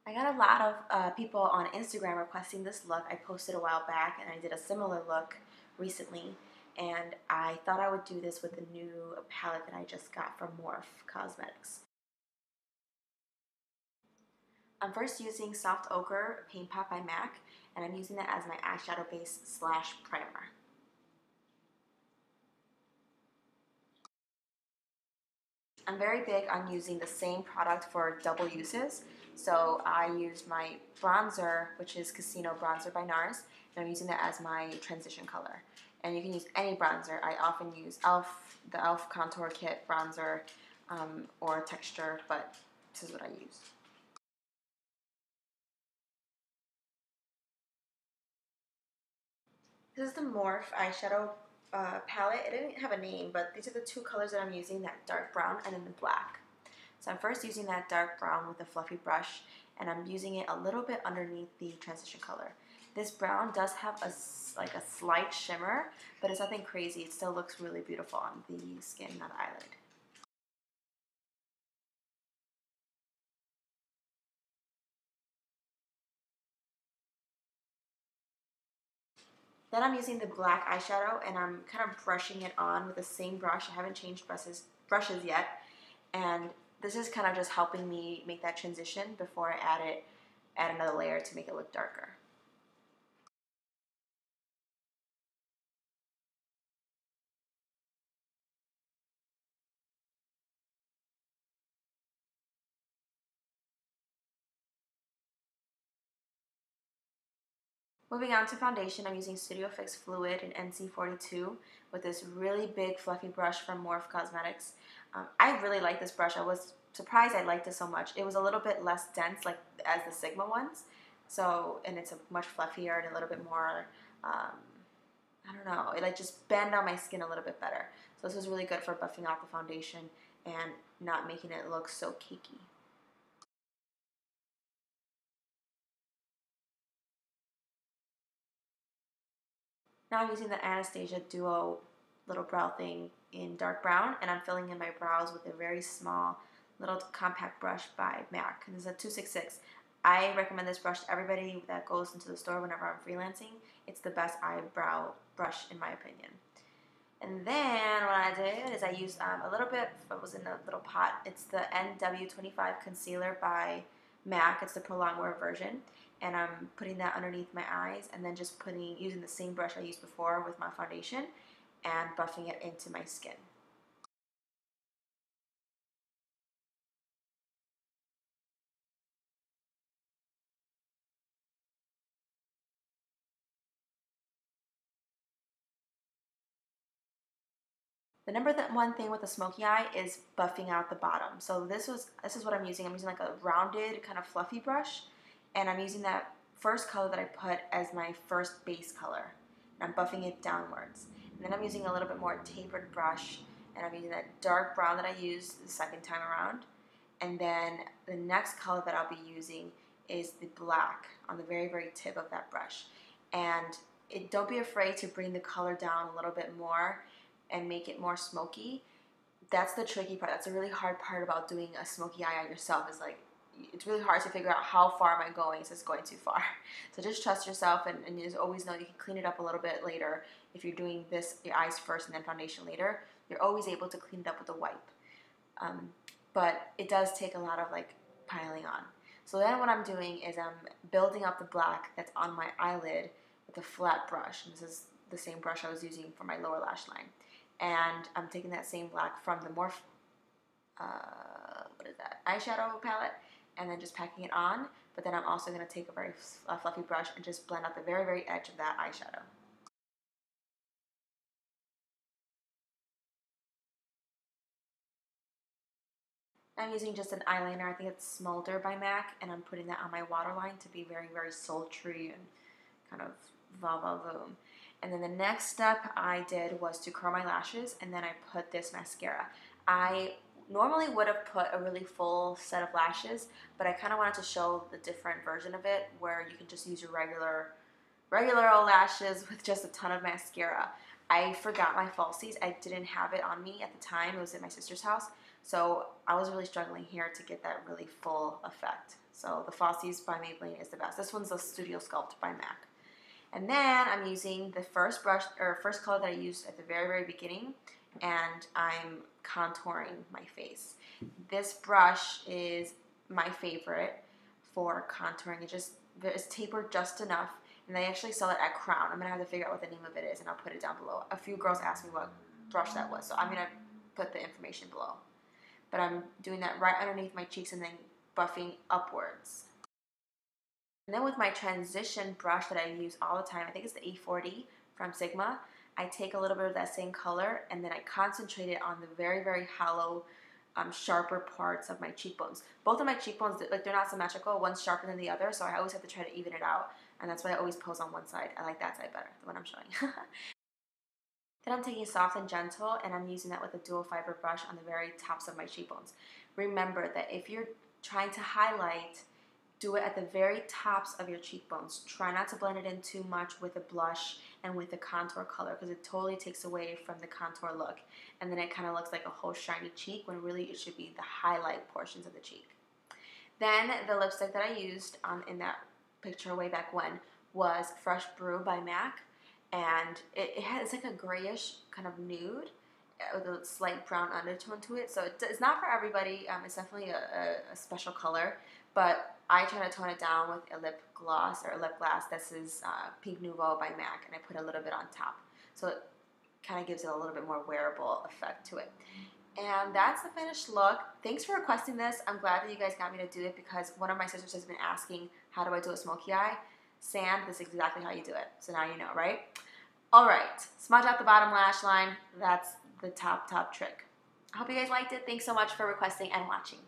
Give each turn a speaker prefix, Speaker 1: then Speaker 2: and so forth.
Speaker 1: I got a lot of people on Instagram requesting this look. I posted a while back and I did a similar look recently, and I thought I would do this with the new palette that I just got from Morphe Cosmetics. I'm first using Soft Ochre Paint Pot by MAC, and I'm using that as my eyeshadow base slash primer. I'm very big on using the same product for double uses. So I used my bronzer, which is Casino Bronzer by Nars, and I'm using that as my transition color. And you can use any bronzer. I often use the e.l.f. Contour Kit bronzer or texture, but this is what I use. This is the Morphe eyeshadow palette. It didn't have a name, but these are the two colors that I'm using, that dark brown and then the black. So I'm first using that dark brown with a fluffy brush, and I'm using it a little bit underneath the transition color. This brown does have a slight shimmer, but it's nothing crazy. It still looks really beautiful on the skin, on the eyelid. Then I'm using the black eyeshadow, and I'm kind of brushing it on with the same brush. I haven't changed brushes yet, and this is kind of just helping me make that transition before I add another layer to make it look darker. Moving on to foundation, I'm using Studio Fix Fluid NC42 with this really big fluffy brush from Morphe Cosmetics. I really like this brush. I was surprised I liked it so much. It was a little bit less dense like as the Sigma ones, and it's a much fluffier and a little bit more, I don't know, it like just bend on my skin a little bit better. So this was really good for buffing out the foundation and not making it look so cakey. Now I'm using the Anastasia Duo little brow thing in dark brown, and I'm filling in my brows with a very small little compact brush by MAC. This is a 266. I recommend this brush to everybody that goes into the store whenever I'm freelancing. It's the best eyebrow brush in my opinion. And then what I did is I used a little bit, what was in the little pot. It's the NW25 concealer by MAC. It's the prolongwear version. And I'm putting that underneath my eyes, and then just using the same brush I used before with my foundation and buffing it into my skin. The one thing with the smoky eye is buffing out the bottom. So this is what I'm using. I'm using like a rounded kind of fluffy brush, and I'm using that first color that I put as my first base color. And I'm buffing it downwards. And then I'm using a little bit more tapered brush, and I'm using that dark brown that I used the second time around. And then the next color that I'll be using is the black on the very, very tip of that brush. And don't be afraid to bring the color down a little bit more and make it more smoky. That's the tricky part. That's a really hard part about doing a smoky eye on yourself, is like, it's really hard to figure out how far am I going. Is this going too far? So just trust yourself, and you just always know you can clean it up a little bit later. If you're doing your eyes first and then foundation later, you're always able to clean it up with a wipe. But it does take a lot of like piling on. So then what I'm doing is I'm building up the black that's on my eyelid with a flat brush. And this is the same brush I was using for my lower lash line. And I'm taking that same black from the Morphe, eyeshadow palette, and then just packing it on. But then I'm also going to take a very fluffy brush and just blend out the very, very edge of that eyeshadow. I'm using just an eyeliner. I think it's Smolder by MAC, and I'm putting that on my waterline to be very, very sultry and kind of va-va-voom. And then the next step I did was to curl my lashes, and then I put this mascara. I normally would have put a really full set of lashes, but I kind of wanted to show the different version of it where you can just use your regular old lashes with just a ton of mascara. I forgot my falsies. I didn't have it on me at the time. It was at my sister's house. So I was really struggling here to get that really full effect. So the Falsies by Maybelline is the best. This one's the Studio Sculpt by MAC. And then I'm using the first brush, or first color that I used at the very, very beginning, and I'm contouring my face. This brush is my favorite for contouring. It's tapered just enough, and they actually sell it at Crown. I'm gonna have to figure out what the name of it is, and I'll put it down below. A few girls asked me what brush that was, so I'm gonna put the information below. But I'm doing that right underneath my cheeks and then buffing upwards. And then with my transition brush that I use all the time, I think it's the E40 from Sigma, I take a little bit of that same color and then I concentrate it on the very, very hollow, sharper parts of my cheekbones. Both of my cheekbones, like, they're not symmetrical. One's sharper than the other, so I always have to try to even it out. And that's why I always pose on one side. I like that side better, the one I'm showing. Then I'm taking Soft and Gentle, and I'm using that with a dual fiber brush on the very tops of my cheekbones. Remember that if you're trying to highlight, do it at the very tops of your cheekbones. Try not to blend it in too much with a blush and with the contour color, because it totally takes away from the contour look. And then it kind of looks like a whole shiny cheek when really it should be the highlight portions of the cheek. Then the lipstick that I used in that picture way back when was Fresh Brew by MAC. And it's like a grayish kind of nude with a slight brown undertone to it. So it's not for everybody. It's definitely a special color. But I try to tone it down with a lip gloss or a lip glass. This is Pink Nouveaux by MAC, and I put a little bit on top. So it kind of gives it a little bit more wearable effect to it. And that's the finished look. Thanks for requesting this. I'm glad that you guys got me to do it, because one of my sisters has been asking, how do I do a smoky eye? Sand, this is exactly how you do it. So now you know, right? All right, smudge out the bottom lash line. That's the top trick. I hope you guys liked it. Thanks so much for requesting and watching.